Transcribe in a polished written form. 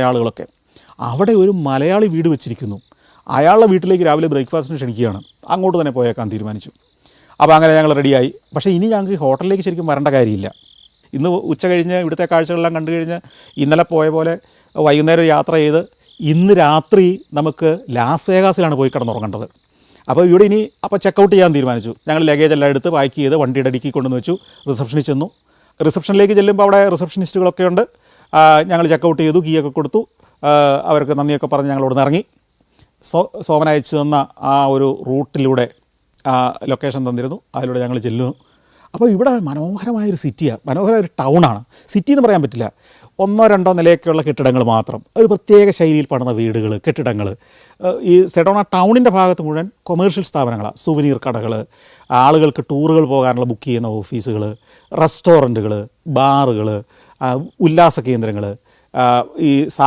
ആളുകളൊക്കെ. അവിടെ ഒരു മലയാളി വീട് വെച്ചിരിക്കുന്നു. അയാളുടെ വീട്ടിലേക്ക് രാവിലെ ബ്രേക്ക്ഫാസ്റ്റിന് ക്ഷണിക്കുകയാണ്. അങ്ങോട്ട് തന്നെ പോയേക്കാൻ തീരുമാനിച്ചു. അപ്പോൾ അങ്ങനെ ഞങ്ങൾ റെഡിയായി. പക്ഷേ ഇനി ഞങ്ങൾക്ക് ഹോട്ടലിലേക്ക് ശരിക്കും വരേണ്ട കാര്യമില്ല. ഇന്ന് ഉച്ച കഴിഞ്ഞ് ഇവിടുത്തെ കാഴ്ചകളെല്ലാം കണ്ടു കഴിഞ്ഞ് ഇന്നലെ പോയ പോലെ വൈകുന്നേരം യാത്ര ചെയ്ത് ഇന്ന് രാത്രി നമുക്ക് ലാസ് വേഗാസിലാണ് പോയി കിടന്നുറങ്ങേണ്ടത്. അപ്പോൾ ഇവിടെ ഇനി ചെക്കൗട്ട് ചെയ്യാൻ തീരുമാനിച്ചു. ഞങ്ങൾ ലഗേജ് എല്ലാം എടുത്ത് പാക്ക് ചെയ്ത് വണ്ടിയുടെ അടുക്കി കൊണ്ടുവന്ന് വെച്ചു. റിസപ്ഷനിൽ ചെന്നു. റിസപ്ഷനിലേക്ക് ചെല്ലുമ്പോൾ അവിടെ റിസപ്ഷനിസ്റ്റുകളൊക്കെ ഉണ്ട്. ഞങ്ങൾ ചെക്കൗട്ട് ചെയ്തു, കീയൊക്കെ കൊടുത്തു. അവർക്ക് നന്ദിയൊക്കെ പറഞ്ഞ് ഞങ്ങൾ ഇവിടുന്ന് ഇറങ്ങി. സോമൻ അയച്ചു തന്ന ആ ഒരു റൂട്ടിലൂടെ ലൊക്കേഷൻ തന്നിരുന്നു. അതിലൂടെ ഞങ്ങൾ ചെല്ലുന്നു. അപ്പോൾ ഇവിടെ മനോഹരമായൊരു സിറ്റിയാണ്, മനോഹരമായ ഒരു ടൗണാണ്. സിറ്റി എന്ന് പറയാൻ പറ്റില്ല, 1-2 നിലയൊക്കെയുള്ള കെട്ടിടങ്ങൾ മാത്രം, ഒരു പ്രത്യേക ശൈലിയിൽ പണിത വീടുകൾ, കെട്ടിടങ്ങൾ. ഈ സെഡോണ ടൗണിൻ്റെ ഭാഗത്ത് മുഴുവൻ കൊമേഴ്ഷ്യൽ സ്ഥാപനങ്ങളാണ്. സുവനീർ കടകൾ, ആളുകൾക്ക് ടൂറുകൾ പോകാനുള്ള ബുക്ക് ചെയ്യുന്ന ഓഫീസുകൾ, റെസ്റ്റോറൻറ്റുകൾ, ബാറുകൾ, ഉല്ലാസ കേന്ദ്രങ്ങൾ, ഈ